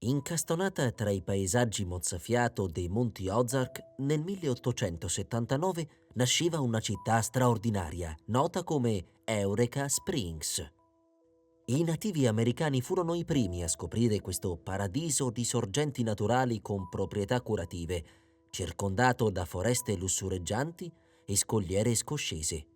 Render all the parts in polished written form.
Incastonata tra i paesaggi mozzafiato dei Monti Ozark, nel 1879 nasceva una città straordinaria, nota come Eureka Springs. I nativi americani furono i primi a scoprire questo paradiso di sorgenti naturali con proprietà curative, circondato da foreste lussureggianti e scogliere scoscese.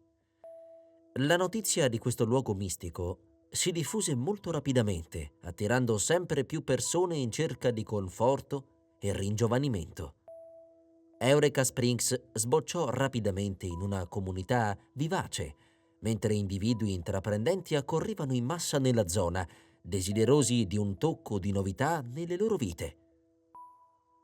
La notizia di questo luogo mistico si diffuse molto rapidamente, attirando sempre più persone in cerca di conforto e ringiovanimento. Eureka Springs sbocciò rapidamente in una comunità vivace, mentre individui intraprendenti accorrevano in massa nella zona, desiderosi di un tocco di novità nelle loro vite.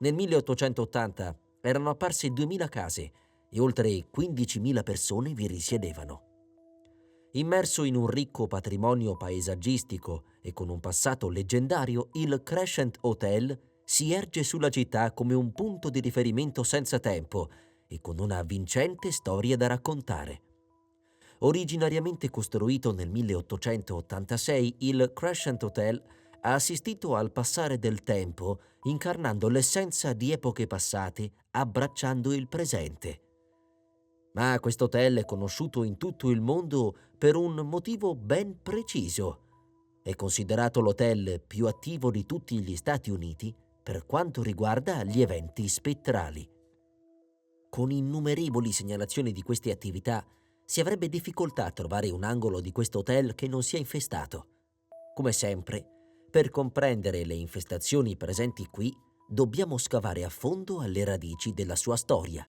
Nel 1880 erano apparse 2000 case e oltre 15.000 persone vi risiedevano. Immerso in un ricco patrimonio paesaggistico e con un passato leggendario, il Crescent Hotel si erge sulla città come un punto di riferimento senza tempo e con una vincente storia da raccontare. Originariamente costruito nel 1886, il Crescent Hotel ha assistito al passare del tempo, incarnando l'essenza di epoche passate, abbracciando il presente. Ma questo hotel è conosciuto in tutto il mondo per un motivo ben preciso. È considerato l'hotel più attivo di tutti gli Stati Uniti per quanto riguarda gli eventi spettrali. Con innumerevoli segnalazioni di queste attività, si avrebbe difficoltà a trovare un angolo di questo hotel che non sia infestato. Come sempre, per comprendere le infestazioni presenti qui, dobbiamo scavare a fondo alle radici della sua storia.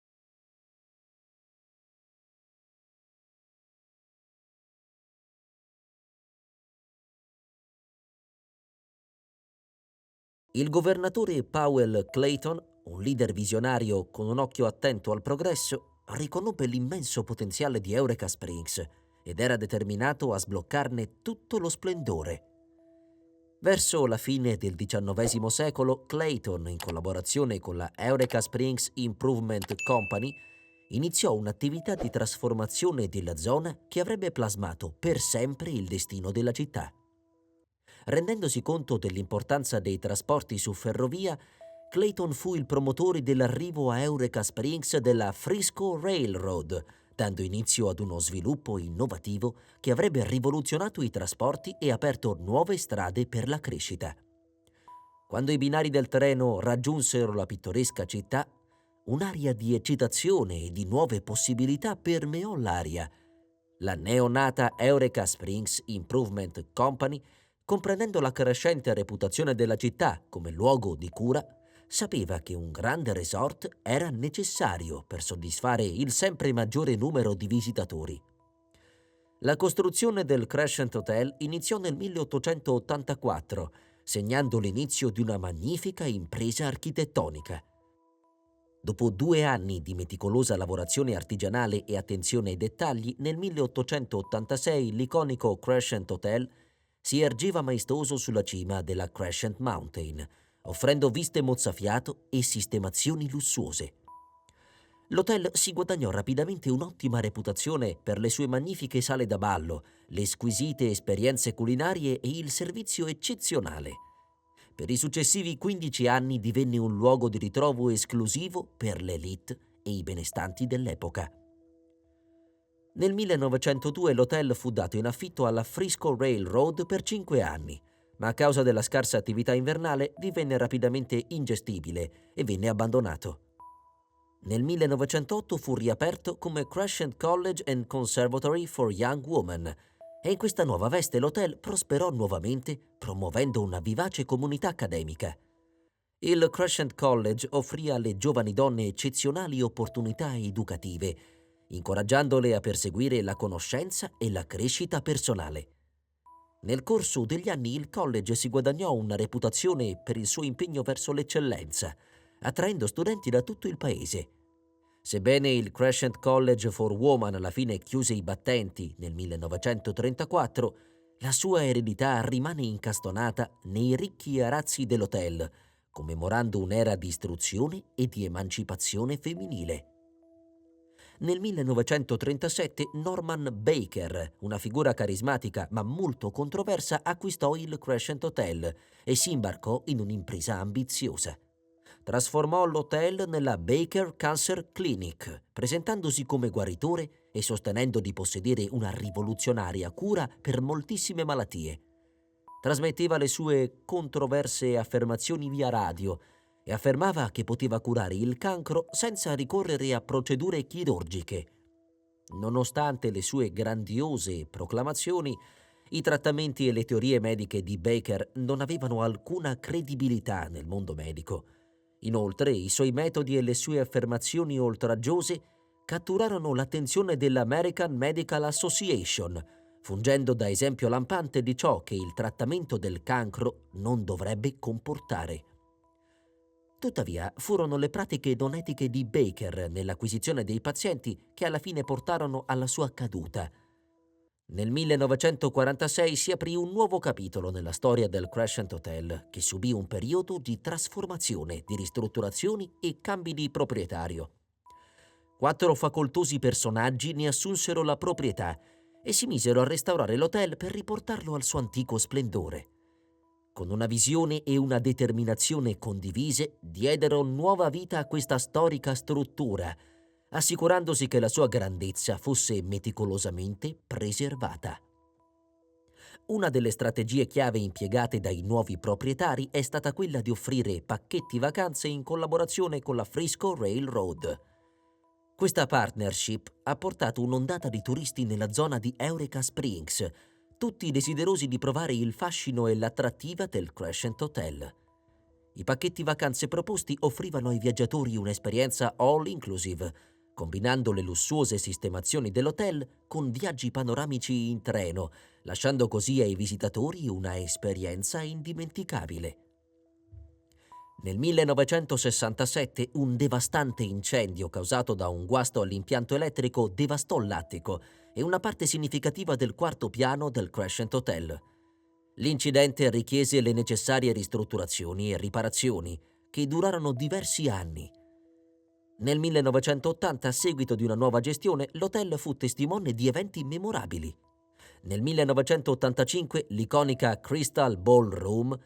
Il governatore Powell Clayton, un leader visionario con un occhio attento al progresso, riconobbe l'immenso potenziale di Eureka Springs ed era determinato a sbloccarne tutto lo splendore. Verso la fine del XIX secolo, Clayton, in collaborazione con la Eureka Springs Improvement Company, iniziò un'attività di trasformazione della zona che avrebbe plasmato per sempre il destino della città. Rendendosi conto dell'importanza dei trasporti su ferrovia, Clayton fu il promotore dell'arrivo a Eureka Springs della Frisco Railroad, dando inizio ad uno sviluppo innovativo che avrebbe rivoluzionato i trasporti e aperto nuove strade per la crescita. Quando i binari del treno raggiunsero la pittoresca città, un'aria di eccitazione e di nuove possibilità permeò l'aria. La neonata Eureka Springs Improvement Company, comprendendo la crescente reputazione della città come luogo di cura, sapeva che un grande resort era necessario per soddisfare il sempre maggiore numero di visitatori. La costruzione del Crescent Hotel iniziò nel 1884, segnando l'inizio di una magnifica impresa architettonica. Dopo 2 anni di meticolosa lavorazione artigianale e attenzione ai dettagli, nel 1886 l'iconico Crescent Hotel si ergeva maestoso sulla cima della Crescent Mountain, offrendo viste mozzafiato e sistemazioni lussuose. L'hotel si guadagnò rapidamente un'ottima reputazione per le sue magnifiche sale da ballo, le squisite esperienze culinarie e il servizio eccezionale. Per i successivi 15 anni divenne un luogo di ritrovo esclusivo per l'élite e i benestanti dell'epoca. Nel 1902 l'hotel fu dato in affitto alla Frisco Railroad per 5 anni, ma a causa della scarsa attività invernale divenne rapidamente ingestibile e venne abbandonato. Nel 1908 fu riaperto come Crescent College and Conservatory for Young Women e in questa nuova veste l'hotel prosperò nuovamente, promuovendo una vivace comunità accademica. Il Crescent College offrì alle giovani donne eccezionali opportunità educative, incoraggiandole a perseguire la conoscenza e la crescita personale. Nel corso degli anni il college si guadagnò una reputazione per il suo impegno verso l'eccellenza, attraendo studenti da tutto il paese. Sebbene il Crescent College for Women alla fine chiuse i battenti nel 1934, la sua eredità rimane incastonata nei ricchi arazzi dell'hotel, commemorando un'era di istruzione e di emancipazione femminile. Nel 1937 Norman Baker, una figura carismatica ma molto controversa, acquistò il Crescent Hotel e si imbarcò in un'impresa ambiziosa. Trasformò l'hotel nella Baker Cancer Clinic, presentandosi come guaritore e sostenendo di possedere una rivoluzionaria cura per moltissime malattie. Trasmetteva le sue controverse affermazioni via radio e affermava che poteva curare il cancro senza ricorrere a procedure chirurgiche. Nonostante le sue grandiose proclamazioni, i trattamenti e le teorie mediche di Baker non avevano alcuna credibilità nel mondo medico. Inoltre, i suoi metodi e le sue affermazioni oltraggiose catturarono l'attenzione dell'American Medical Association, fungendo da esempio lampante di ciò che il trattamento del cancro non dovrebbe comportare. Tuttavia, furono le pratiche non etiche di Baker nell'acquisizione dei pazienti che alla fine portarono alla sua caduta. Nel 1946 si aprì un nuovo capitolo nella storia del Crescent Hotel, che subì un periodo di trasformazione, di ristrutturazioni e cambi di proprietario. 4 facoltosi personaggi ne assunsero la proprietà e si misero a restaurare l'hotel per riportarlo al suo antico splendore. Con una visione e una determinazione condivise, diedero nuova vita a questa storica struttura, assicurandosi che la sua grandezza fosse meticolosamente preservata. Una delle strategie chiave impiegate dai nuovi proprietari è stata quella di offrire pacchetti vacanze in collaborazione con la Frisco Railroad. Questa partnership ha portato un'ondata di turisti nella zona di Eureka Springs, tutti desiderosi di provare il fascino e l'attrattiva del Crescent Hotel. I pacchetti vacanze proposti offrivano ai viaggiatori un'esperienza all inclusive, combinando le lussuose sistemazioni dell'hotel con viaggi panoramici in treno, lasciando così ai visitatori una esperienza indimenticabile. Nel 1967 un devastante incendio causato da un guasto all'impianto elettrico devastò l'attico e una parte significativa del quarto piano del Crescent Hotel. L'incidente richiese le necessarie ristrutturazioni e riparazioni, che durarono diversi anni. Nel 1980, a seguito di una nuova gestione, l'hotel fu testimone di eventi memorabili. Nel 1985 l'iconica Crystal Ballroom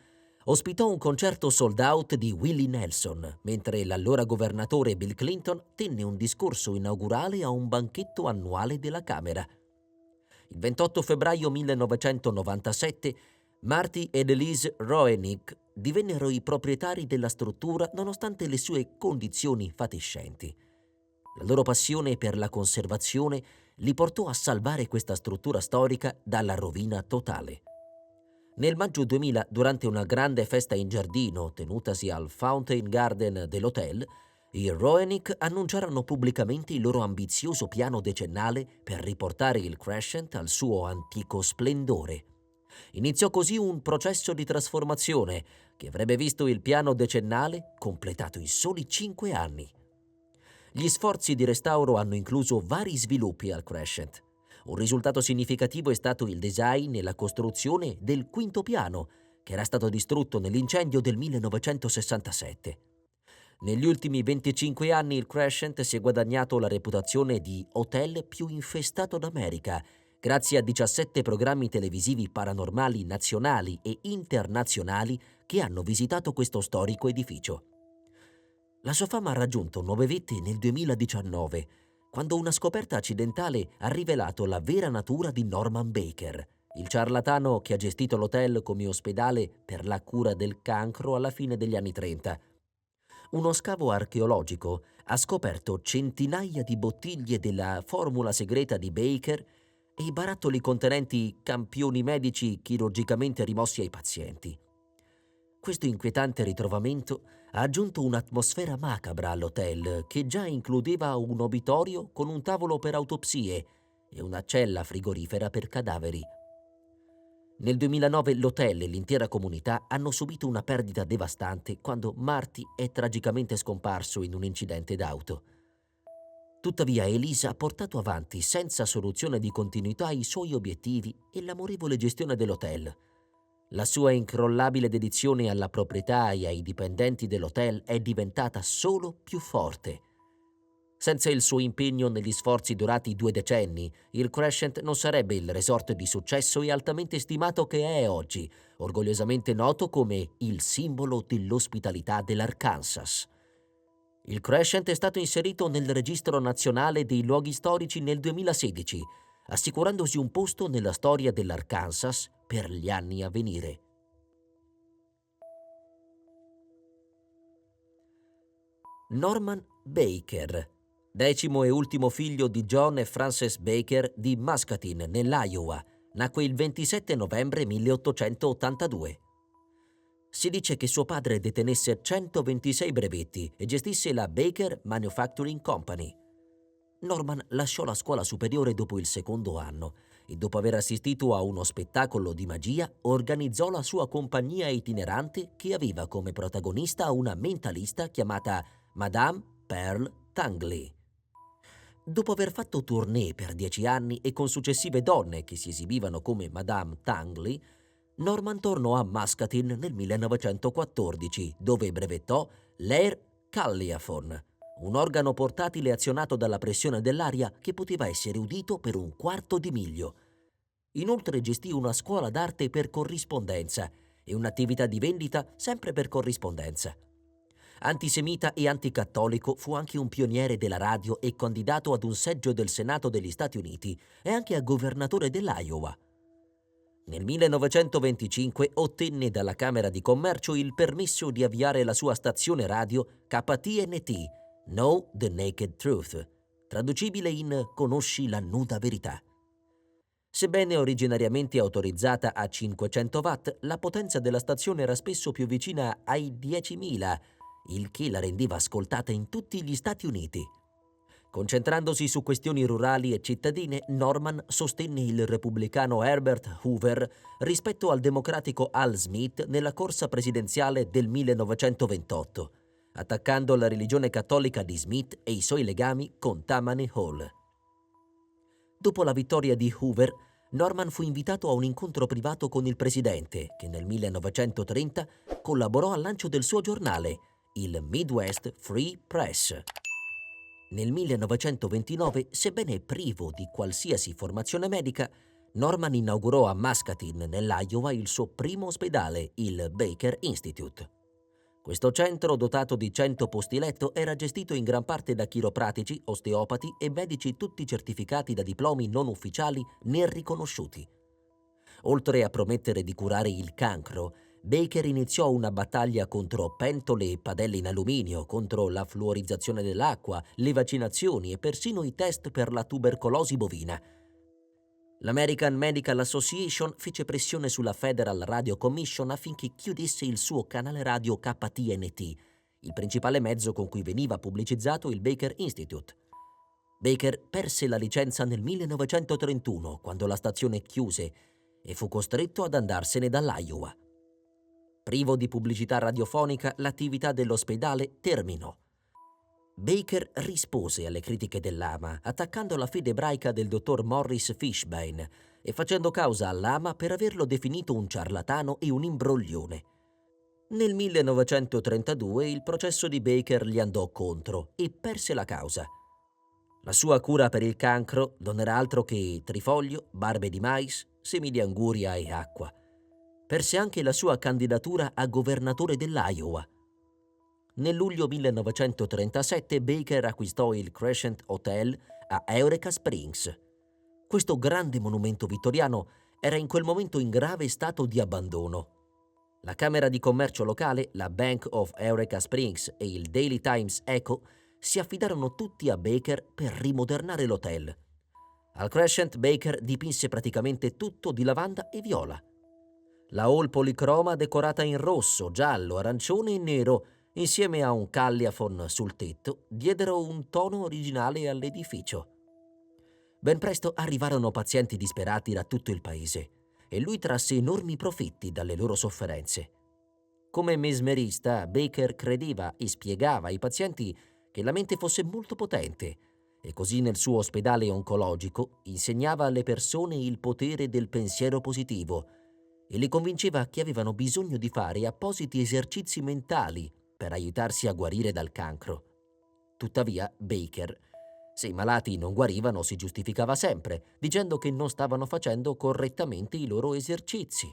ospitò un concerto sold out di Willie Nelson, mentre l'allora governatore Bill Clinton tenne un discorso inaugurale a un banchetto annuale della Camera. Il 28 febbraio 1997 Marty ed Elise Roenick divennero i proprietari della struttura nonostante le sue condizioni fatiscenti. La loro passione per la conservazione li portò a salvare questa struttura storica dalla rovina totale. Nel maggio 2000, durante una grande festa in giardino tenutasi al Fountain Garden dell'hotel, i Roenick annunciarono pubblicamente il loro ambizioso piano decennale per riportare il Crescent al suo antico splendore. Iniziò così un processo di trasformazione che avrebbe visto il piano decennale completato in soli 5 anni. Gli sforzi di restauro hanno incluso vari sviluppi al Crescent. Un risultato significativo è stato il design e la costruzione del quinto piano, che era stato distrutto nell'incendio del 1967. Negli ultimi 25 anni il Crescent si è guadagnato la reputazione di hotel più infestato d'America, grazie a 17 programmi televisivi paranormali nazionali e internazionali che hanno visitato questo storico edificio. La sua fama ha raggiunto nuove vette nel 2019, quando una scoperta accidentale ha rivelato la vera natura di Norman Baker, il ciarlatano che ha gestito l'hotel come ospedale per la cura del cancro alla fine degli anni 30. Uno scavo archeologico ha scoperto centinaia di bottiglie della formula segreta di Baker e i barattoli contenenti campioni medici chirurgicamente rimossi ai pazienti. Questo inquietante ritrovamento ha aggiunto un'atmosfera macabra all'hotel che già includeva un obitorio con un tavolo per autopsie e una cella frigorifera per cadaveri. Nel 2009 l'hotel e l'intera comunità hanno subito una perdita devastante quando Marty è tragicamente scomparso in un incidente d'auto. Tuttavia Elisa ha portato avanti senza soluzione di continuità i suoi obiettivi e l'amorevole gestione dell'hotel. La sua incrollabile dedizione alla proprietà e ai dipendenti dell'hotel è diventata solo più forte. Senza il suo impegno negli sforzi durati 2 decenni, il Crescent non sarebbe il resort di successo e altamente stimato che è oggi, orgogliosamente noto come il simbolo dell'ospitalità dell'Arkansas. Il Crescent è stato inserito nel Registro Nazionale dei Luoghi Storici nel 2016, assicurandosi un posto nella storia dell'Arkansas per gli anni a venire. Norman Baker, 10° e ultimo figlio di John e Frances Baker di Muscatine, nell'Iowa, nacque il 27 novembre 1882. Si dice che suo padre detenesse 126 brevetti e gestisse la Baker Manufacturing Company. Norman lasciò la scuola superiore dopo il secondo anno e, dopo aver assistito a uno spettacolo di magia, organizzò la sua compagnia itinerante che aveva come protagonista una mentalista chiamata Madame Pearl Tangley. Dopo aver fatto tournée per 10 anni e con successive donne che si esibivano come Madame Tangley, Norman tornò a Muscatine nel 1914, dove brevettò l'Air Calliaphone, un organo portatile azionato dalla pressione dell'aria che poteva essere udito per un quarto di miglio. Inoltre gestì una scuola d'arte per corrispondenza e un'attività di vendita sempre per corrispondenza. Antisemita e anticattolico, fu anche un pioniere della radio e candidato ad un seggio del Senato degli Stati Uniti e anche a governatore dell'Iowa. Nel 1925 ottenne dalla Camera di Commercio il permesso di avviare la sua stazione radio KTNT, Know the Naked Truth, traducibile in Conosci la nuda verità. Sebbene originariamente autorizzata a 500 watt, la potenza della stazione era spesso più vicina ai 10.000, il che la rendeva ascoltata in tutti gli Stati Uniti. Concentrandosi su questioni rurali e cittadine, Norman sostenne il repubblicano Herbert Hoover rispetto al democratico Al Smith nella corsa presidenziale del 1928, attaccando la religione cattolica di Smith e i suoi legami con Tammany Hall. Dopo la vittoria di Hoover, Norman fu invitato a un incontro privato con il presidente, che nel 1930 collaborò al lancio del suo giornale, il Midwest Free Press. Nel 1929, sebbene privo di qualsiasi formazione medica, Norman inaugurò a Muscatine, nell'Iowa, il suo primo ospedale, il Baker Institute. Questo centro, dotato di 100 posti letto, era gestito in gran parte da chiropratici, osteopati e medici tutti certificati da diplomi non ufficiali né riconosciuti. Oltre a promettere di curare il cancro, Baker iniziò una battaglia contro pentole e padelle in alluminio, contro la fluorizzazione dell'acqua, le vaccinazioni e persino i test per la tubercolosi bovina. L'American Medical Association fece pressione sulla Federal Radio Commission affinché chiudesse il suo canale radio KTNT, il principale mezzo con cui veniva pubblicizzato il Baker Institute. Baker perse la licenza nel 1931, quando la stazione chiuse, e fu costretto ad andarsene dall'Iowa. Privo di pubblicità radiofonica, l'attività dell'ospedale terminò. Baker rispose alle critiche dell'AMA, attaccando la fede ebraica del dottor Morris Fishbane e facendo causa all'AMA per averlo definito un ciarlatano e un imbroglione. Nel 1932 il processo di Baker gli andò contro e perse la causa. La sua cura per il cancro non era altro che trifoglio, barbe di mais, semi di anguria e acqua. Perse anche la sua candidatura a governatore dell'Iowa. Nel luglio 1937 Baker acquistò il Crescent Hotel a Eureka Springs. Questo grande monumento vittoriano era in quel momento in grave stato di abbandono. La Camera di Commercio locale, la Bank of Eureka Springs e il Daily Times Echo si affidarono tutti a Baker per rimodernare l'hotel. Al Crescent Baker dipinse praticamente tutto di lavanda e viola. La hall policroma decorata in rosso, giallo, arancione e nero, insieme a un calliaphone sul tetto, diedero un tono originale all'edificio. Ben presto arrivarono pazienti disperati da tutto il paese e lui trasse enormi profitti dalle loro sofferenze. Come mesmerista, Baker credeva e spiegava ai pazienti che la mente fosse molto potente e così nel suo ospedale oncologico insegnava alle persone il potere del pensiero positivo e le convinceva che avevano bisogno di fare appositi esercizi mentali per aiutarsi a guarire dal cancro. Tuttavia, Baker Se i malati non guarivano si giustificava sempre, dicendo che non stavano facendo correttamente i loro esercizi.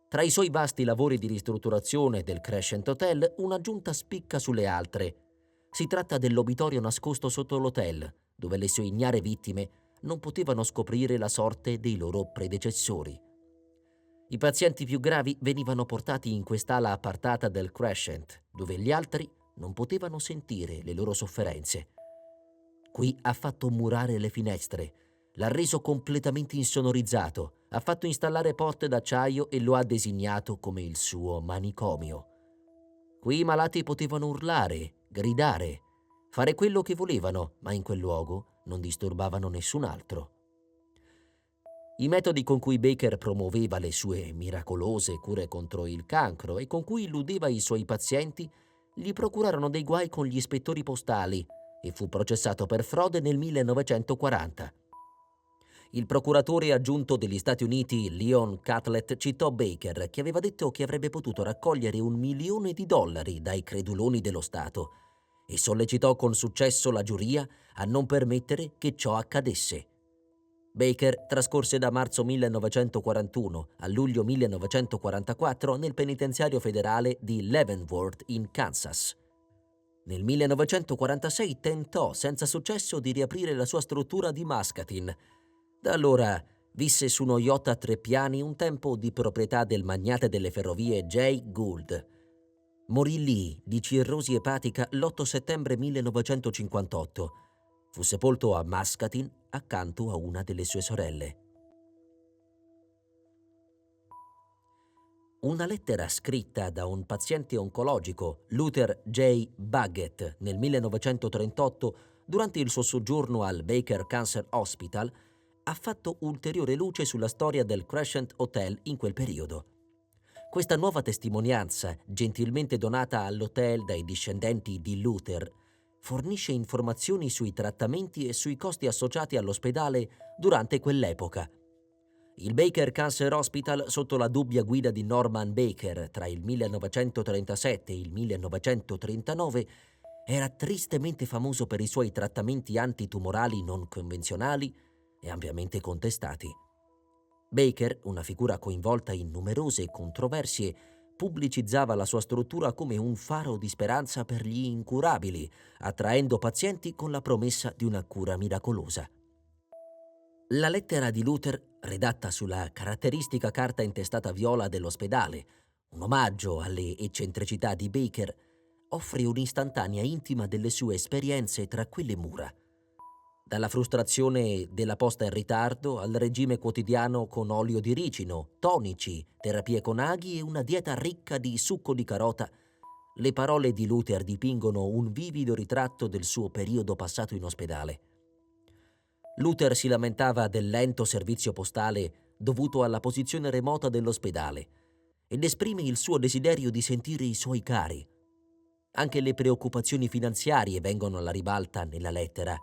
Tra i suoi vasti lavori di ristrutturazione del Crescent Hotel, una giunta spicca sulle altre. Si tratta dell'obitorio nascosto sotto l'hotel, dove le sue ignare vittime non potevano scoprire la sorte dei loro predecessori. I pazienti più gravi venivano portati in quest'ala appartata del Crescent, dove gli altri non potevano sentire le loro sofferenze. Qui ha fatto murare le finestre, l'ha reso completamente insonorizzato, ha fatto installare porte d'acciaio e lo ha designato come il suo manicomio. Qui i malati potevano urlare, gridare, fare quello che volevano, ma in quel luogo non disturbavano nessun altro. I metodi con cui Baker promuoveva le sue miracolose cure contro il cancro e con cui illudeva i suoi pazienti gli procurarono dei guai con gli ispettori postali e fu processato per frode nel 1940. Il procuratore aggiunto degli Stati Uniti, Leon Catlett, citò Baker, che aveva detto che avrebbe potuto raccogliere $1 milione dai creduloni dello Stato e sollecitò con successo la giuria a non permettere che ciò accadesse. Baker trascorse da marzo 1941 a luglio 1944 nel penitenziario federale di Leavenworth in Kansas. Nel 1946 tentò senza successo di riaprire la sua struttura di Muscatine. Da allora visse su uno yacht a 3 piani un tempo di proprietà del magnate delle ferrovie Jay Gould. Morì lì di cirrosi epatica l'8 settembre 1958. Fu sepolto a Muscatine accanto a una delle sue sorelle. Una lettera scritta da un paziente oncologico, Luther J. Baggett, nel 1938, durante il suo soggiorno al Baker Cancer Hospital, ha fatto ulteriore luce sulla storia del Crescent Hotel in quel periodo. Questa nuova testimonianza, gentilmente donata all'hotel dai discendenti di Luther, fornisce informazioni sui trattamenti e sui costi associati all'ospedale durante quell'epoca. Il Baker Cancer Hospital, sotto la dubbia guida di Norman Baker tra il 1937 e il 1939, era tristemente famoso per i suoi trattamenti antitumorali non convenzionali e ampiamente contestati. Baker, una figura coinvolta in numerose controversie, pubblicizzava la sua struttura come un faro di speranza per gli incurabili, attraendo pazienti con la promessa di una cura miracolosa. La lettera di Luther, redatta sulla caratteristica carta intestata viola dell'ospedale, un omaggio alle eccentricità di Baker, offre un'istantanea intima delle sue esperienze tra quelle mura. Dalla frustrazione della posta in ritardo al regime quotidiano con olio di ricino, tonici, terapie con aghi e una dieta ricca di succo di carota, le parole di Luther dipingono un vivido ritratto del suo periodo passato in ospedale. Luther si lamentava del lento servizio postale dovuto alla posizione remota dell'ospedale ed esprime il suo desiderio di sentire i suoi cari. Anche le preoccupazioni finanziarie vengono alla ribalta nella lettera.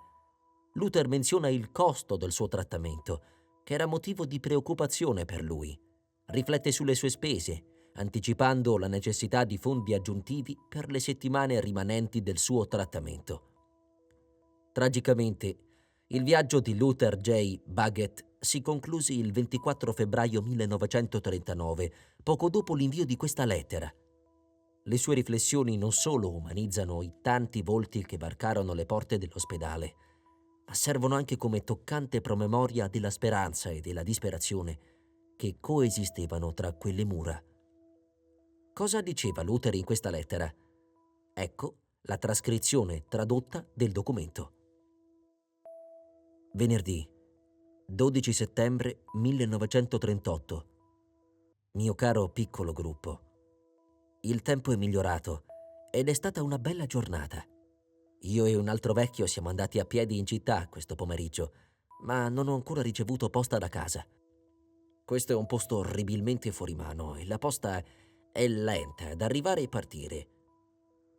Luther menziona il costo del suo trattamento, che era motivo di preoccupazione per lui. Riflette sulle sue spese, anticipando la necessità di fondi aggiuntivi per le settimane rimanenti del suo trattamento. Tragicamente, il viaggio di Luther J. Baggett si concluse il 24 febbraio 1939, poco dopo l'invio di questa lettera. Le sue riflessioni non solo umanizzano i tanti volti che varcarono le porte dell'ospedale, ma servono anche come toccante promemoria della speranza e della disperazione che coesistevano tra quelle mura. Cosa diceva Luther in questa lettera? Ecco la trascrizione tradotta del documento. Venerdì, 12 settembre 1938. Mio caro piccolo gruppo, il tempo è migliorato ed è stata una bella giornata. Io e un altro vecchio siamo andati a piedi in città questo pomeriggio, ma non ho ancora ricevuto posta da casa. Questo è un posto orribilmente fuori mano e la posta è lenta ad arrivare e partire.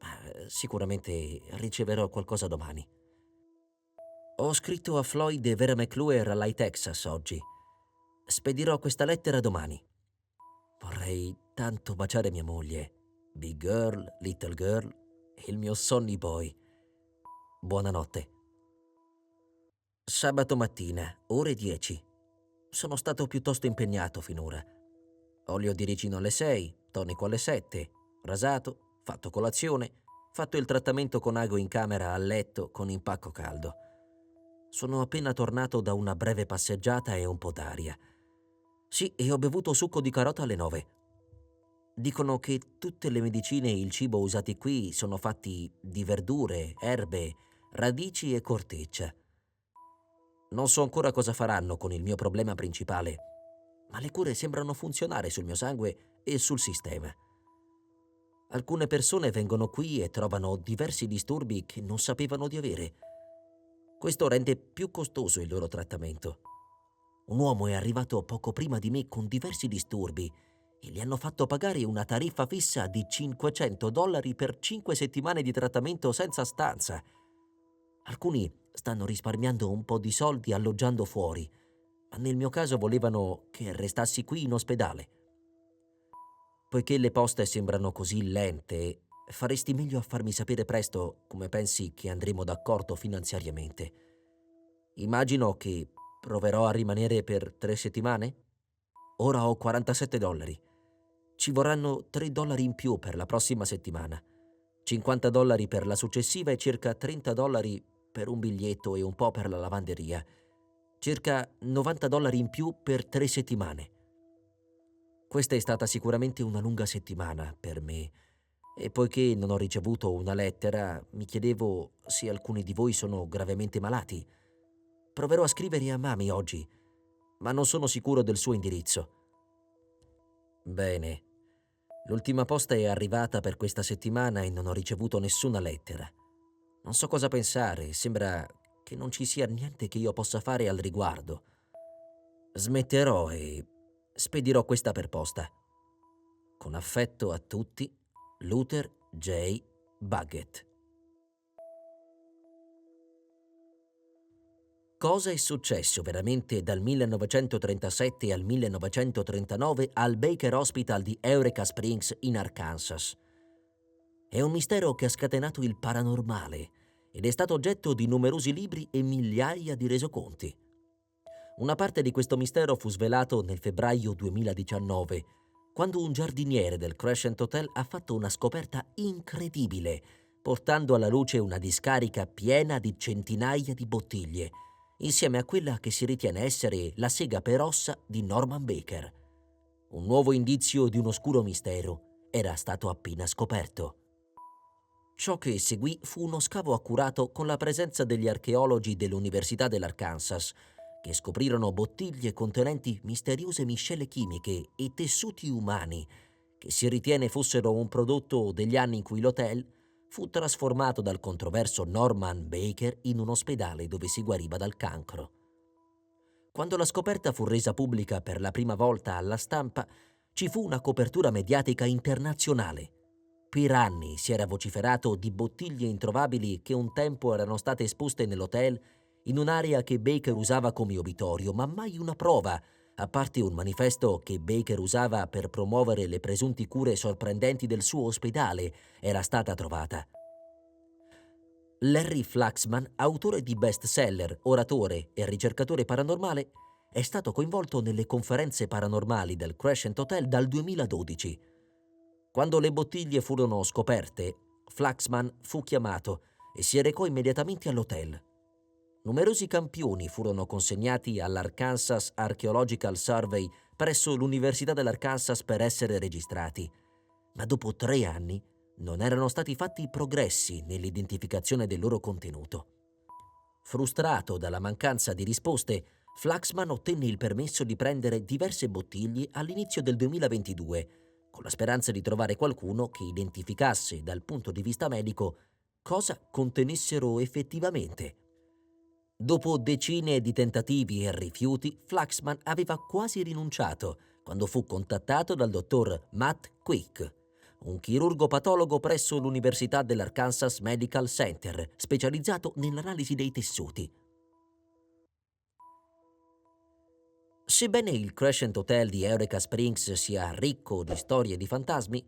Ma sicuramente riceverò qualcosa domani. Ho scritto a Floyd e Vera McClure all'High Texas oggi. Spedirò questa lettera domani. Vorrei tanto baciare mia moglie, Big Girl, Little Girl e il mio Sonny Boy. Buonanotte. Sabato mattina, ore 10. Sono stato piuttosto impegnato finora. Olio di ricino alle 6, tonico alle 7, rasato, fatto colazione, fatto il trattamento con ago in camera a letto con impacco caldo. Sono appena tornato da una breve passeggiata e un po' d'aria. Sì, e ho bevuto succo di carota alle 9. Dicono che tutte le medicine e il cibo usati qui sono fatti di verdure, erbe, radici e corteccia. Non so ancora cosa faranno con il mio problema principale, ma le cure sembrano funzionare sul mio sangue e sul sistema. Alcune persone vengono qui e trovano diversi disturbi che non sapevano di avere. Questo rende più costoso il loro trattamento. Un uomo è arrivato poco prima di me con diversi disturbi e gli hanno fatto pagare una tariffa fissa di $500 per 5 settimane di trattamento senza stanza. Alcuni stanno risparmiando un po' di soldi alloggiando fuori, ma nel mio caso volevano che restassi qui in ospedale. Poiché le poste sembrano così lente, faresti meglio a farmi sapere presto come pensi che andremo d'accordo finanziariamente. Immagino che proverò a rimanere per 3 settimane? Ora ho $47. Ci vorranno $3 in più per la prossima settimana, $50 per la successiva e circa $30 per un biglietto e un po' per la lavanderia. Circa $90 in più per 3 settimane. Questa è stata sicuramente una lunga settimana per me e poiché non ho ricevuto una lettera, mi chiedevo se alcuni di voi sono gravemente malati. Proverò a scrivere a Mami oggi, ma non sono sicuro del suo indirizzo. Bene, l'ultima posta è arrivata per questa settimana e non ho ricevuto nessuna lettera. Non so cosa pensare, sembra che non ci sia niente che io possa fare al riguardo. Smetterò e spedirò questa per posta. Con affetto a tutti, Luther J. Baggett. Cosa è successo veramente dal 1937 al 1939 al Baker Hospital di Eureka Springs in Arkansas? È un mistero che ha scatenato il paranormale ed è stato oggetto di numerosi libri e migliaia di resoconti. Una parte di questo mistero fu svelato nel febbraio 2019, quando un giardiniere del Crescent Hotel ha fatto una scoperta incredibile, portando alla luce una discarica piena di centinaia di bottiglie, insieme a quella che si ritiene essere la sega per ossa di Norman Baker. Un nuovo indizio di un oscuro mistero era stato appena scoperto. Ciò che seguì fu uno scavo accurato con la presenza degli archeologi dell'Università dell'Arkansas, che scoprirono bottiglie contenenti misteriose miscele chimiche e tessuti umani, che si ritiene fossero un prodotto degli anni in cui l'hotel fu trasformato dal controverso Norman Baker in un ospedale dove si guariva dal cancro. Quando la scoperta fu resa pubblica per la prima volta alla stampa, ci fu una copertura mediatica internazionale. Per anni si era vociferato di bottiglie introvabili che un tempo erano state esposte nell'hotel in un'area che Baker usava come obitorio, ma mai una prova, a parte un manifesto che Baker usava per promuovere le presunte cure sorprendenti del suo ospedale, era stata trovata. Larry Flaxman, autore di bestseller, oratore e ricercatore paranormale, è stato coinvolto nelle conferenze paranormali del Crescent Hotel dal 2012. Quando le bottiglie furono scoperte, Flaxman fu chiamato e si recò immediatamente all'hotel. Numerosi campioni furono consegnati all'Arkansas Archaeological Survey presso l'Università dell'Arkansas per essere registrati, ma dopo 3 anni non erano stati fatti progressi nell'identificazione del loro contenuto. Frustrato dalla mancanza di risposte, Flaxman ottenne il permesso di prendere diverse bottiglie all'inizio del 2022, con la speranza di trovare qualcuno che identificasse dal punto di vista medico cosa contenessero effettivamente. Dopo decine di tentativi e rifiuti, Flaxman aveva quasi rinunciato quando fu contattato dal dottor Matt Quick, un chirurgo patologo presso l'Università dell'Arkansas Medical Center, specializzato nell'analisi dei tessuti. Sebbene il Crescent Hotel di Eureka Springs sia ricco di storie di fantasmi,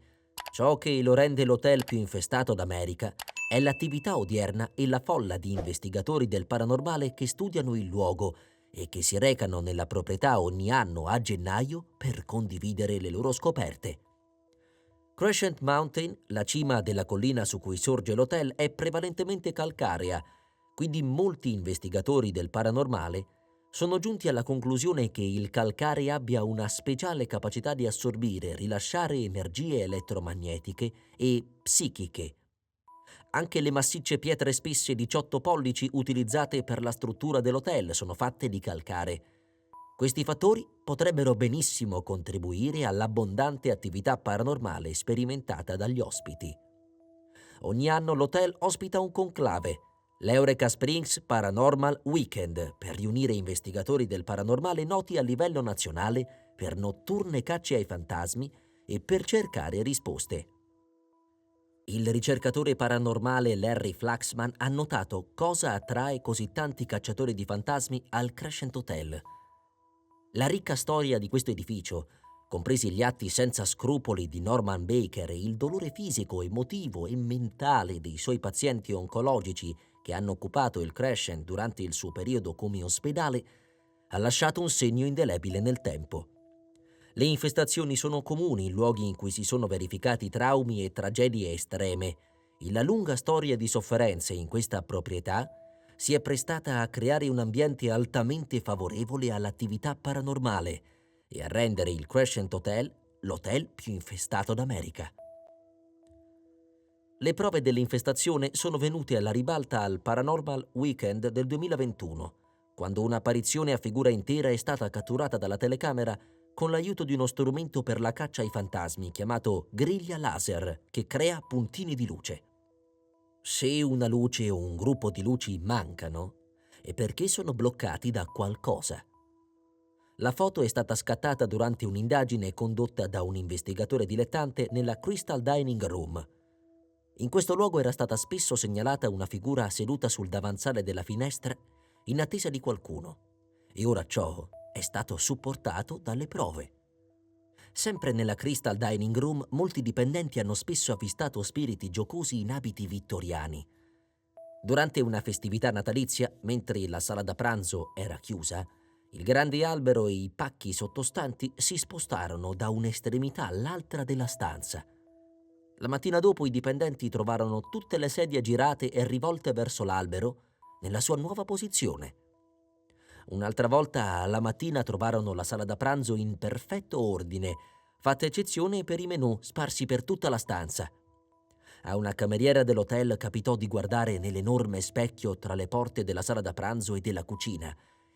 ciò che lo rende l'hotel più infestato d'America È l'attività odierna e la folla di investigatori del paranormale che studiano il luogo e che si recano nella proprietà ogni anno a gennaio per condividere le loro scoperte. Crescent Mountain, la cima della collina su cui sorge l'hotel, è prevalentemente calcarea, quindi molti investigatori del paranormale sono giunti alla conclusione che il calcare abbia una speciale capacità di assorbire e rilasciare energie elettromagnetiche e psichiche. Anche le massicce pietre spesse 18 pollici utilizzate per la struttura dell'hotel sono fatte di calcare. Questi fattori potrebbero benissimo contribuire all'abbondante attività paranormale sperimentata dagli ospiti. Ogni anno l'hotel ospita un conclave, l'Eureka Springs Paranormal Weekend, per riunire investigatori del paranormale noti a livello nazionale per notturne cacce ai fantasmi e per cercare risposte. Il ricercatore paranormale Larry Flaxman ha notato cosa attrae così tanti cacciatori di fantasmi al Crescent Hotel. La ricca storia di questo edificio, compresi gli atti senza scrupoli di Norman Baker e il dolore fisico, emotivo e mentale dei suoi pazienti oncologici che hanno occupato il Crescent durante il suo periodo come ospedale, ha lasciato un segno indelebile nel tempo. Le infestazioni sono comuni in luoghi in cui si sono verificati traumi e tragedie estreme e la lunga storia di sofferenze in questa proprietà si è prestata a creare un ambiente altamente favorevole all'attività paranormale e a rendere il Crescent Hotel l'hotel più infestato d'America. Le prove dell'infestazione sono venute alla ribalta al Paranormal Weekend del 2021, quando un'apparizione a figura intera è stata catturata dalla telecamera con l'aiuto di uno strumento per la caccia ai fantasmi chiamato griglia laser, che crea puntini di luce. Se una luce o un gruppo di luci mancano, è perché sono bloccati da qualcosa. La foto è stata scattata durante un'indagine condotta da un investigatore dilettante nella Crystal Dining Room. In questo luogo era stata spesso segnalata una figura seduta sul davanzale della finestra in attesa di qualcuno, e ora ciò è stato supportato dalle prove. Sempre nella Crystal Dining Room, molti dipendenti hanno spesso avvistato spiriti giocosi in abiti vittoriani. Durante una festività natalizia, mentre la sala da pranzo era chiusa, il grande albero e i pacchi sottostanti si spostarono da un'estremità all'altra della stanza. La mattina dopo i dipendenti trovarono tutte le sedie girate e rivolte verso l'albero nella sua nuova posizione. Un'altra volta alla mattina trovarono la sala da pranzo in perfetto ordine, fatta eccezione per i menù sparsi per tutta la stanza. A una cameriera dell'hotel capitò di guardare nell'enorme specchio tra le porte della sala da pranzo e della cucina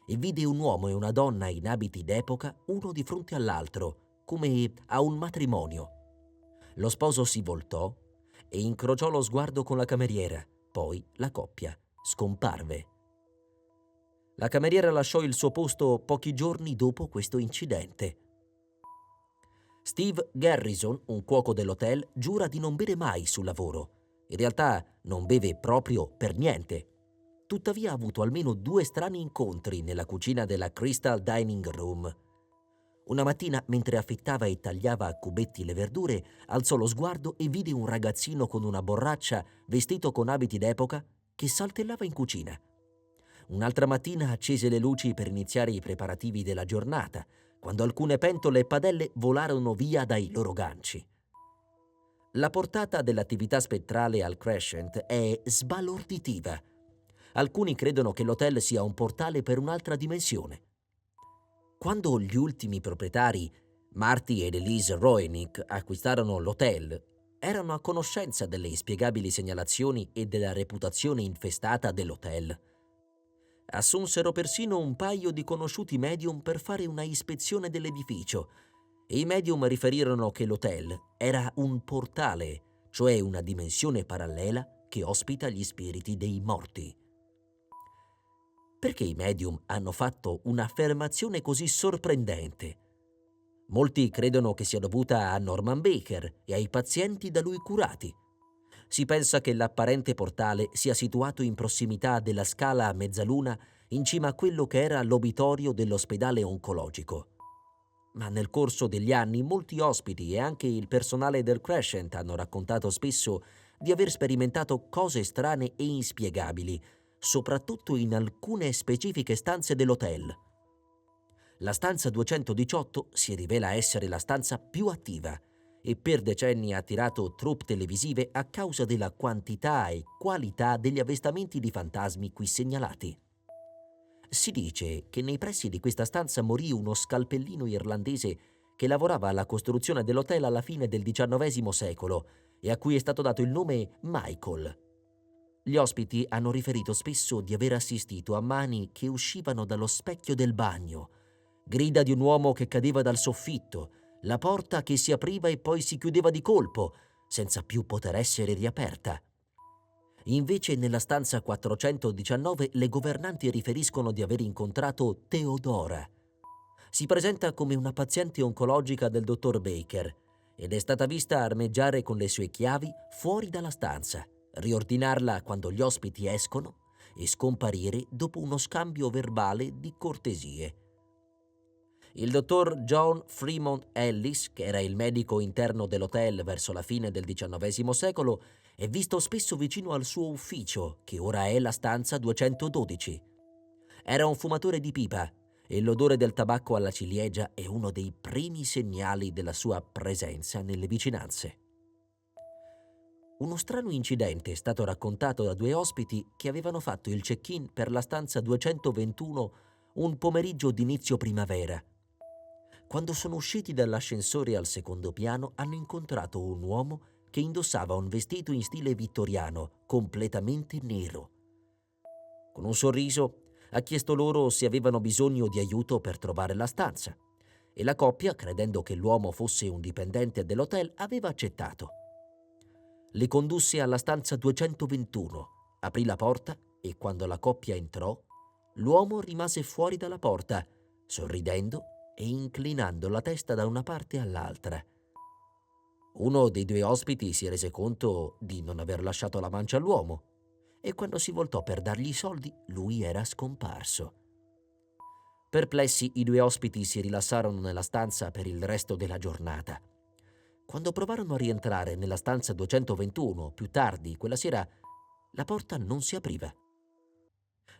e vide un uomo e una donna in abiti d'epoca uno di fronte all'altro, come a un matrimonio. Lo sposo si voltò e incrociò lo sguardo con la cameriera, poi la coppia scomparve. La cameriera lasciò il suo posto pochi giorni dopo questo incidente. Steve Garrison, un cuoco dell'hotel, giura di non bere mai sul lavoro. In realtà non beve proprio per niente. Tuttavia ha avuto almeno 2 strani incontri nella cucina della Crystal Dining Room. Una mattina, mentre affettava e tagliava a cubetti le verdure, alzò lo sguardo e vide un ragazzino con una borraccia, vestito con abiti d'epoca, che saltellava in cucina. Un'altra mattina accese le luci per iniziare i preparativi della giornata, quando alcune pentole e padelle volarono via dai loro ganci. La portata dell'attività spettrale al Crescent è sbalorditiva. Alcuni credono che l'hotel sia un portale per un'altra dimensione. Quando gli ultimi proprietari, Marty ed Elise Roenick, acquistarono l'hotel, erano a conoscenza delle inspiegabili segnalazioni e della reputazione infestata dell'hotel. Assunsero persino un paio di conosciuti medium per fare una ispezione dell'edificio, e i medium riferirono che l'hotel era un portale, cioè una dimensione parallela che ospita gli spiriti dei morti. Perché i medium hanno fatto un'affermazione così sorprendente? Molti credono che sia dovuta a Norman Baker e ai pazienti da lui curati. Si pensa che l'apparente portale sia situato in prossimità della scala a mezzaluna in cima a quello che era l'obitorio dell'ospedale oncologico. Ma nel corso degli anni molti ospiti e anche il personale del Crescent hanno raccontato spesso di aver sperimentato cose strane e inspiegabili, soprattutto in alcune specifiche stanze dell'hotel. La stanza 218 si rivela essere la stanza più attiva e per decenni ha attirato troupe televisive a causa della quantità e qualità degli avvistamenti di fantasmi qui segnalati. Si dice che nei pressi di questa stanza morì uno scalpellino irlandese che lavorava alla costruzione dell'hotel alla fine del XIX secolo e a cui è stato dato il nome Michael. Gli ospiti hanno riferito spesso di aver assistito a mani che uscivano dallo specchio del bagno, grida di un uomo che cadeva dal soffitto, la porta che si apriva e poi si chiudeva di colpo, senza più poter essere riaperta. Invece nella stanza 419 le governanti riferiscono di aver incontrato Teodora. Si presenta come una paziente oncologica del dottor Baker ed è stata vista armeggiare con le sue chiavi fuori dalla stanza, riordinarla quando gli ospiti escono e scomparire dopo uno scambio verbale di cortesie. Il dottor John Fremont Ellis, che era il medico interno dell'hotel verso la fine del XIX secolo, è visto spesso vicino al suo ufficio, che ora è la stanza 212. Era un fumatore di pipa e l'odore del tabacco alla ciliegia è uno dei primi segnali della sua presenza nelle vicinanze. Uno strano incidente è stato raccontato da due ospiti che avevano fatto il check-in per la stanza 221 un pomeriggio d'inizio primavera. Quando sono usciti dall'ascensore al secondo piano hanno incontrato un uomo che indossava un vestito in stile vittoriano, completamente nero. Con un sorriso ha chiesto loro se avevano bisogno di aiuto per trovare la stanza e la coppia, credendo che l'uomo fosse un dipendente dell'hotel, aveva accettato. Le condusse alla stanza 221, aprì la porta e quando la coppia entrò, l'uomo rimase fuori dalla porta, sorridendo e inclinando la testa da una parte all'altra. Uno dei due ospiti si rese conto di non aver lasciato la mancia all'uomo e quando si voltò per dargli i soldi, lui era scomparso. Perplessi, i due ospiti si rilassarono nella stanza per il resto della giornata. Quando provarono a rientrare nella stanza 221 più tardi quella sera, la porta non si apriva.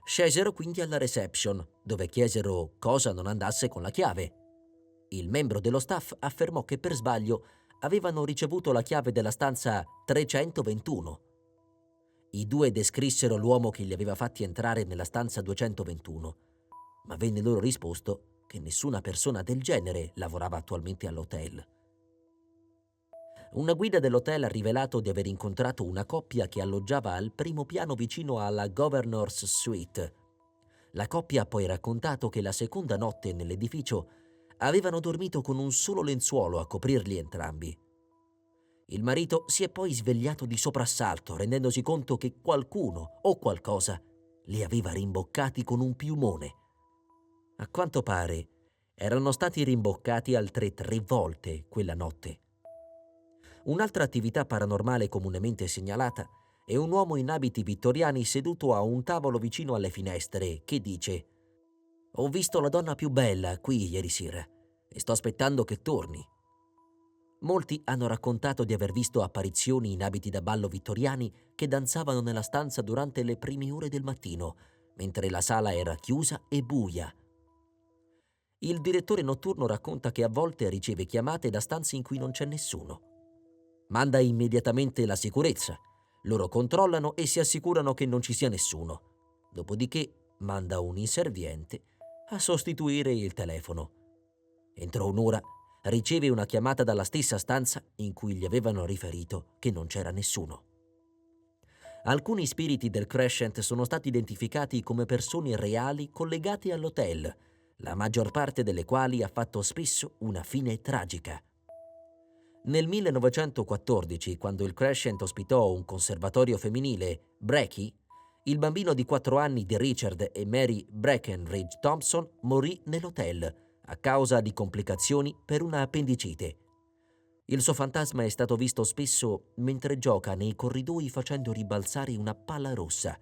Scesero quindi alla reception, dove chiesero cosa non andasse con la chiave. Il membro dello staff affermò che per sbaglio avevano ricevuto la chiave della stanza 321. I due descrissero l'uomo che li aveva fatti entrare nella stanza 221, ma venne loro risposto che nessuna persona del genere lavorava attualmente all'hotel. Una guida dell'hotel ha rivelato di aver incontrato una coppia che alloggiava al primo piano vicino alla Governor's Suite. La coppia ha poi raccontato che la seconda notte nell'edificio avevano dormito con un solo lenzuolo a coprirli entrambi. Il marito si è poi svegliato di soprassalto, rendendosi conto che qualcuno o qualcosa li aveva rimboccati con un piumone. A quanto pare, erano stati rimboccati altre 3 volte quella notte. Un'altra attività paranormale comunemente segnalata è un uomo in abiti vittoriani seduto a un tavolo vicino alle finestre che dice: «Ho visto la donna più bella qui ieri sera e sto aspettando che torni». Molti hanno raccontato di aver visto apparizioni in abiti da ballo vittoriani che danzavano nella stanza durante le prime ore del mattino, mentre la sala era chiusa e buia. Il direttore notturno racconta che a volte riceve chiamate da stanze in cui non c'è nessuno. Manda immediatamente la sicurezza. Loro controllano e si assicurano che non ci sia nessuno. Dopodiché manda un inserviente a sostituire il telefono. Entro un'ora riceve una chiamata dalla stessa stanza in cui gli avevano riferito che non c'era nessuno. Alcuni spiriti del Crescent sono stati identificati come persone reali collegate all'hotel, la maggior parte delle quali ha fatto spesso una fine tragica. Nel 1914, quando il Crescent ospitò un conservatorio femminile, Brecky, il bambino di 4 anni di Richard e Mary Breckenridge Thompson morì nell'hotel a causa di complicazioni per una appendicite. Il suo fantasma è stato visto spesso mentre gioca nei corridoi facendo ribalzare una palla rossa.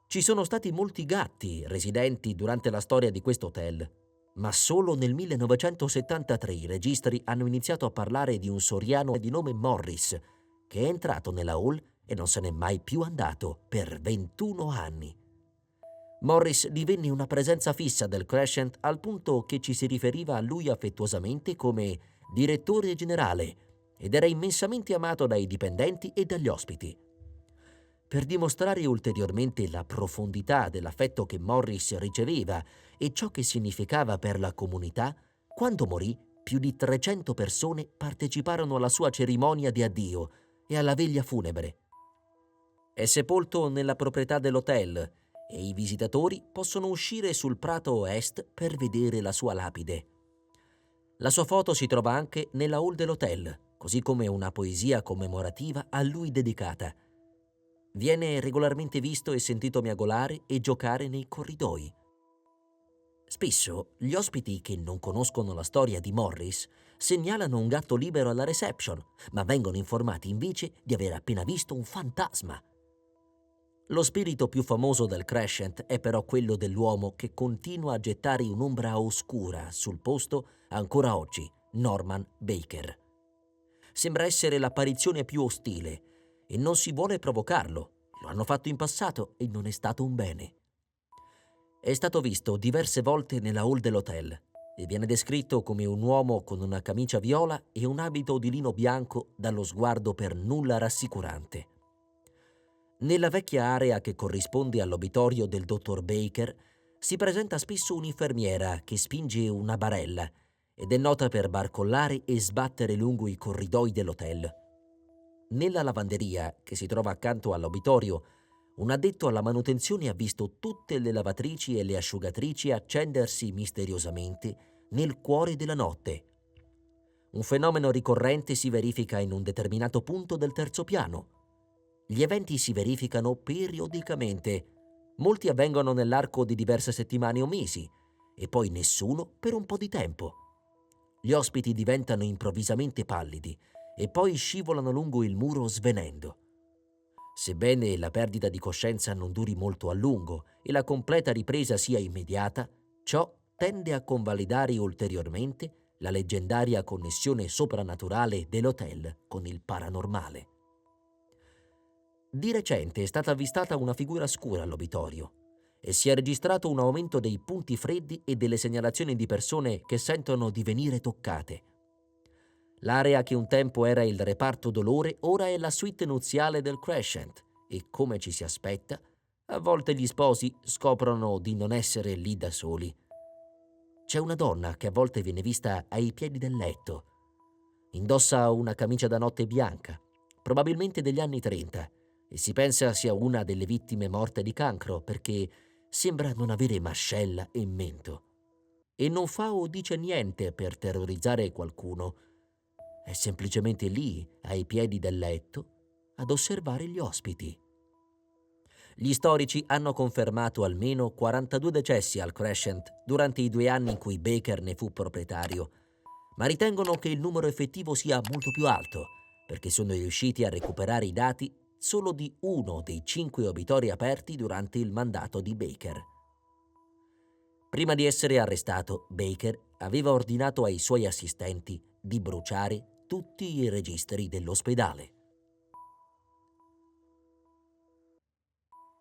Ci sono stati molti gatti residenti durante la storia di questo hotel, ma solo nel 1973 i registri hanno iniziato a parlare di un soriano di nome Morris, che è entrato nella hall e non se n'è mai più andato per 21 anni. Morris divenne una presenza fissa del Crescent al punto che ci si riferiva a lui affettuosamente come direttore generale ed era immensamente amato dai dipendenti e dagli ospiti. Per dimostrare ulteriormente la profondità dell'affetto che Morris riceveva e ciò che significava per la comunità, quando morì, più di 300 persone parteciparono alla sua cerimonia di addio e alla veglia funebre. È sepolto nella proprietà dell'hotel e i visitatori possono uscire sul prato est per vedere la sua lapide. La sua foto si trova anche nella hall dell'hotel, così come una poesia commemorativa a lui dedicata. Viene regolarmente visto e sentito miagolare e giocare nei corridoi. Spesso gli ospiti che non conoscono la storia di Morris segnalano un gatto libero alla reception, ma vengono informati invece di aver appena visto un fantasma. Lo spirito più famoso del Crescent è però quello dell'uomo che continua a gettare un'ombra oscura sul posto ancora oggi, Norman Baker. Sembra essere l'apparizione più ostile e non si vuole provocarlo. Lo hanno fatto in passato e non è stato un bene. È stato visto diverse volte nella hall dell'hotel e viene descritto come un uomo con una camicia viola e un abito di lino bianco dallo sguardo per nulla rassicurante. Nella vecchia area che corrisponde all'obitorio del dottor Baker si presenta spesso un'infermiera che spinge una barella ed è nota per barcollare e sbattere lungo i corridoi dell'hotel. Nella lavanderia, che si trova accanto all'obitorio, un addetto alla manutenzione ha visto tutte le lavatrici e le asciugatrici accendersi misteriosamente nel cuore della notte. Un fenomeno ricorrente si verifica in un determinato punto del terzo piano. Gli eventi si verificano periodicamente. Molti avvengono nell'arco di diverse settimane o mesi, e poi nessuno per un po' di tempo. Gli ospiti diventano improvvisamente pallidi e poi scivolano lungo il muro svenendo. Sebbene la perdita di coscienza non duri molto a lungo e la completa ripresa sia immediata, ciò tende a convalidare ulteriormente la leggendaria connessione soprannaturale dell'hotel con il paranormale. Di recente è stata avvistata una figura scura all'obitorio e si è registrato un aumento dei punti freddi e delle segnalazioni di persone che sentono di venire toccate. L'area che un tempo era il reparto dolore ora è la suite nuziale del Crescent e, come ci si aspetta, a volte gli sposi scoprono di non essere lì da soli. C'è una donna che a volte viene vista ai piedi del letto. Indossa una camicia da notte bianca, probabilmente degli anni 30, e si pensa sia una delle vittime morte di cancro perché sembra non avere mascella e mento. E non fa o dice niente per terrorizzare qualcuno. È semplicemente lì, ai piedi del letto, ad osservare gli ospiti. Gli storici hanno confermato almeno 42 decessi al Crescent durante i 2 anni in cui Baker ne fu proprietario, ma ritengono che il numero effettivo sia molto più alto, perché sono riusciti a recuperare i dati solo di uno dei 5 obitori aperti durante il mandato di Baker. Prima di essere arrestato, Baker aveva ordinato ai suoi assistenti di bruciare tutti i registri dell'ospedale.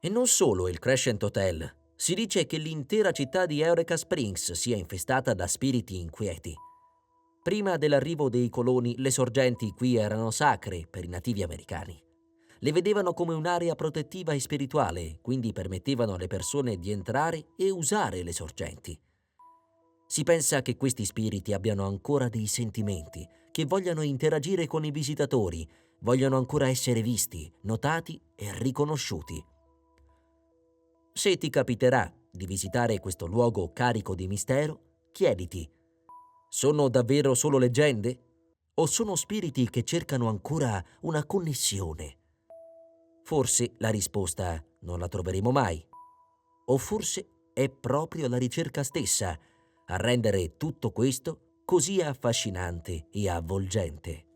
E non solo il Crescent Hotel. Si dice che l'intera città di Eureka Springs sia infestata da spiriti inquieti. Prima dell'arrivo dei coloni, le sorgenti qui erano sacre per i nativi americani. Le vedevano come un'area protettiva e spirituale, quindi permettevano alle persone di entrare e usare le sorgenti. Si pensa che questi spiriti abbiano ancora dei sentimenti, che vogliano interagire con i visitatori, vogliono ancora essere visti, notati e riconosciuti. Se ti capiterà di visitare questo luogo carico di mistero, chiediti: sono davvero solo leggende? O sono spiriti che cercano ancora una connessione? Forse la risposta non la troveremo mai. O forse è proprio la ricerca stessa a rendere tutto questo così affascinante e avvolgente.